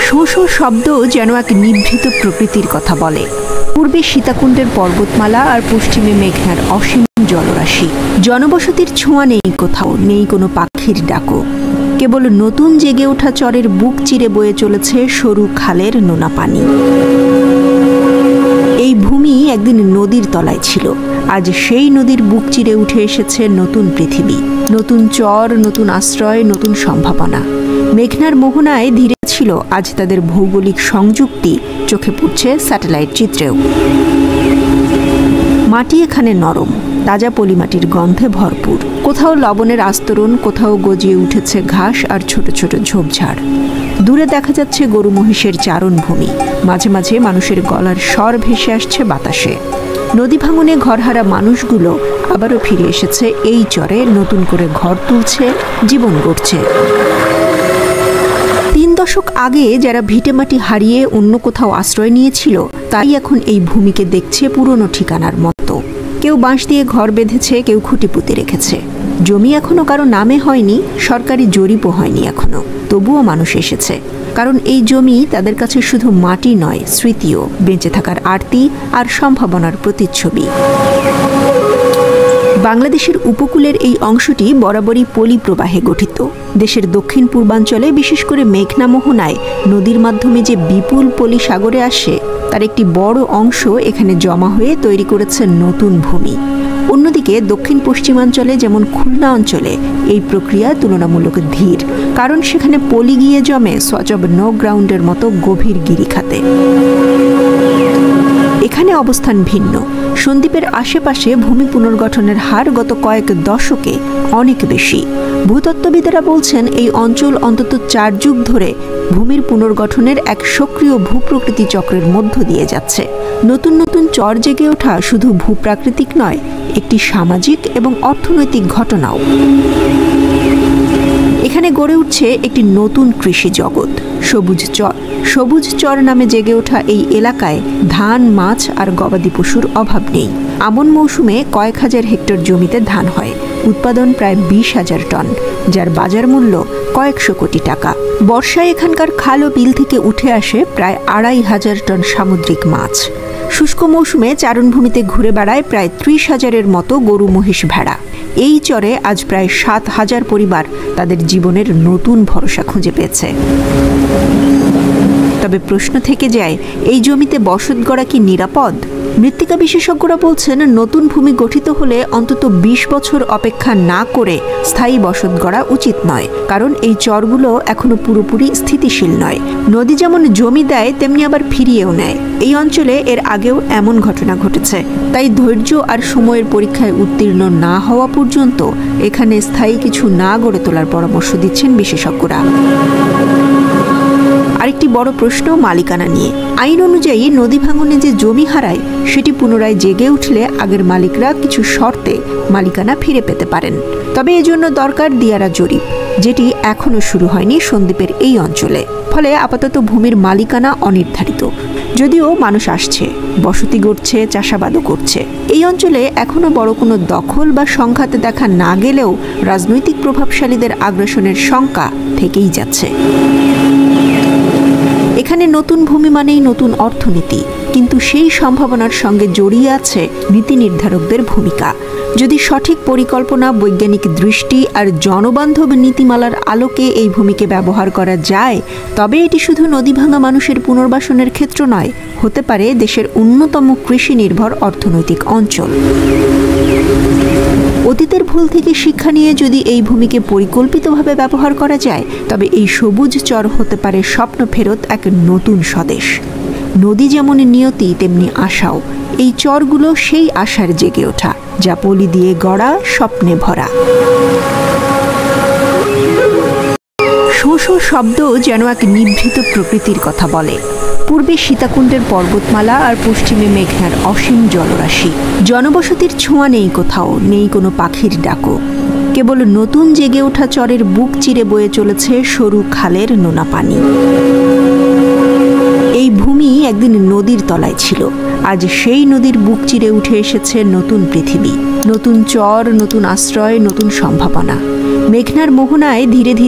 Show show শব্দ যেন এক নিভৃত প্রকৃতির কথা বলে। পূর্বে সীতাকুণ্ডের পর্বতমালা আর পশ্চিমে মেঘনার অসীম জলরাশি। জনবসতির ছোঁয়া নেই কোথাও, নেই কোনো পাখির ডাকও। কেবল নতুন জেগে ওঠা চরের বুক চিরে বয়ে চলেছে সরু খালের নোনা পানি। এই ভূমি একদিন নদীর তলায় ছিল, আজ সেই নদীর বুক চিরে উঠে এসেছে নতুন পৃথিবী, নতুন চর, নতুন আশ্রয়, নতুন সম্ভাবনা। মেঘনার মোহনায় ধীরে ছিল আজ তাদের ভৌগোলিক সংযুক্তি চোখে পড়ছে স্যাটেলাইট চিত্রেও। মাটি এখানে নরম, তাজা পলিমাটির গন্ধে ভরপুর। কোথাও লবণের আস্তরণ, কোথাও গজিয়ে উঠেছে ঘাস আর ছোট ছোট ঝোপঝাড়। দূরে দেখা যাচ্ছে গরু মহিষের চারণভূমি, মাঝে মাঝে মানুষের গলার স্বর ভেসে আসছে বাতাসে। নদী ভাঙনে ঘরহারা মানুষগুলো আবারও ফিরে এসেছে এই চরে, নতুন করে ঘর তুলছে, জীবন গড়ছে। ৩ দশক আগে যারা ভিটেমাটি হারিয়ে অন্য কোথাও আশ্রয় নিয়েছিল, তাই এখন এই ভূমিকে দেখছে পুরনো ঠিকানার মতো। কেউ বাঁশ দিয়ে ঘর বেঁধেছে, কেউ খুঁটি পুঁতে রেখেছে। জমি এখনো কারো নামে হয়নি, সরকারি জরিপও হয়নি এখনো, তবুও মানুষ এসেছে। কারণ এই জমি তাদের কাছে শুধু মাটি নয়, স্মৃতিও, বেঁচে থাকার আরতি আর সম্ভাবনার প্রতিচ্ছবি। বাংলাদেশের উপকূলের এই অংশটি বরাবরই পলি প্রবাহে গঠিত। দেশের দক্ষিণ পূর্বাঞ্চলে, বিশেষ করে মেঘনা মোহনায় নদীর মাধ্যমে যে বিপুল পলি সাগরে আসে, তার একটি বড় অংশ এখানে জমা হয়ে তৈরি করেছে নতুন ভূমি। অন্যদিকে দক্ষিণ পশ্চিমাঞ্চলে, যেমন খুলনা অঞ্চলে, এই প্রক্রিয়া তুলনামূলক ধীর, কারণ সেখানে পলি গিয়ে জমে সোয়াচ অব নো গ্রাউন্ডের মতো গভীর গিরিখাতে। এখানে অবস্থান ভিন্ন। সন্দ্বীপের আশেপাশে ভূমি পুনর্গঠনের হার গত কয়েক দশকে অনেক বেশি। ভূতত্ত্ববিদেরা বলছেন এই অঞ্চল অন্তত 4 যুগ ধরে ভূমির পুনর্গঠনের এক সক্রিয় ভূপ্রকৃতি চক্রের মধ্য দিয়ে যাচ্ছে। নতুন নতুন চর জেগে ওঠা শুধু ভূপ্রাকৃতিক নয়, একটি সামাজিক এবং অর্থনৈতিক ঘটনাও। এখানে গড়ে উঠছে একটি নতুন কৃষি জগৎ, সবুজ চর। সবুজ চর নামে জেগে ওঠা এই এলাকায় ধান, মাছ আর গবাদি পশুর অভাব নেই। আমন মৌসুমে কয়েক হাজার হেক্টর জমিতে ধান হয়, উৎপাদন প্রায় 20,000 টন, যার বাজার মূল্য কয়েকশো কোটি টাকা। বর্ষায় এখানকার খাল ও বিল থেকে উঠে আসে প্রায় 2,500 টন সামুদ্রিক মাছ। শুষ্ক মৌসুমে চারণভূমিতে ঘুরে বেড়ায় প্রায় 30,000-এর মতো গরু, মহিষ, ভেড়া। এই চরে আজ প্রায় 7,000 পরিবার তাদের জীবনের নতুন ভরসা খুঁজে পেয়েছে। তবে প্রশ্ন থেকে যায়, এই জমিতে বসত গড়া কি নিরাপদ? মৃত্তিকা বিশেষজ্ঞরা বলছেন, নতুন ভূমি গঠিত হলে অন্তত 20 বছর অপেক্ষা না করে স্থায়ী বসত গড়া উচিত নয়, কারণ এই চরগুলো এখনো পুরোপুরি স্থিতিশীল নয়। নদী যেমন জমি দেয়, তেমনি আবার ফিরিয়েও নেয়। এই অঞ্চলে এর আগেও এমন ঘটনা ঘটেছে। তাই ধৈর্য আর সময়ের পরীক্ষায় উত্তীর্ণ না হওয়া পর্যন্ত এখানে স্থায়ী কিছু না গড়ে তোলার পরামর্শ দিচ্ছেন বিশেষজ্ঞরা। আরেকটি বড় প্রশ্ন মালিকানা নিয়ে। আইন অনুযায়ী নদী ভাঙনে যে জমি হারায়, সেটি পুনরায় জেগে উঠলে আগের মালিকরা কিছু শর্তে মালিকানা ফিরে পেতে পারেন। তবে এজন্য দরকার দিয়ারা জরিপ, যেটি এখনো শুরু হয়নি সন্দ্বীপের এই অঞ্চলে। ফলে আপাতত ভূমির মালিকানা অনির্ধারিত। যদিও মানুষ আসছে, বসতি গড়ছে, চাষাবাদও করছে। এই অঞ্চলে এখনো বড় কোনো দখল বা সংঘাতে দেখা না গেলেও রাজনৈতিক প্রভাবশালীদের আগ্রাসনের শঙ্কা থেকেই যাচ্ছে। এখানে নতুন ভূমি মানেই নতুন অর্থনীতি, কিন্তু সেই সম্ভাবনার সঙ্গে জড়িয়ে আছে নীতি নির্ধারকদের ভূমিকা। যদি সঠিক পরিকল্পনা, বৈজ্ঞানিক দৃষ্টি আর জনবান্ধব নীতিমালার আলোকে এই ভূমিকে ব্যবহার করা যায়, তবে এটি শুধু নদী ভাঙা মানুষের পুনর্বাসনের ক্ষেত্র নয়, হতে পারে দেশের অন্যতম কৃষি নির্ভর অর্থনৈতিক অঞ্চল। অতীতের ভুল থেকে শিক্ষা নিয়ে যদি এই ভূমিকে পরিকল্পিতভাবে ব্যবহার করা যায়, তবে এই সবুজ চর হতে পারে স্বপ্ন ফেরত এক নতুন স্বদেশ। নদী যেমন নিয়তি, তেমনি আশাও। এই চরগুলো সেই আশার জেগে ওঠা, যা পলি দিয়ে গড়া, স্বপ্নে ভরা। শো শো শব্দ যেন এক নিভৃত প্রকৃতির কথা বলে। পূর্বে সীতাকুণ্ডের পর্বতমালা আর পশ্চিমে মেঘনার অসীম জলরাশি। জনবসতির ছোঁয়া নেই কোথাও, নেই কোনো পাখির ডাকও। কেবল নতুন জেগে ওঠা চরের বুক চিরে বয়ে চলেছে সরু খালের নোনা পানি। এই ভূমি একদিন নদীর তলায় ছিল, আজ সেই নদীর বুক চিরে উঠে এসেছে নতুন পৃথিবী, নতুন চর, নতুন আশ্রয়, নতুন সম্ভাবনা। মেঘনার মোহনায় ধীরে ধীরে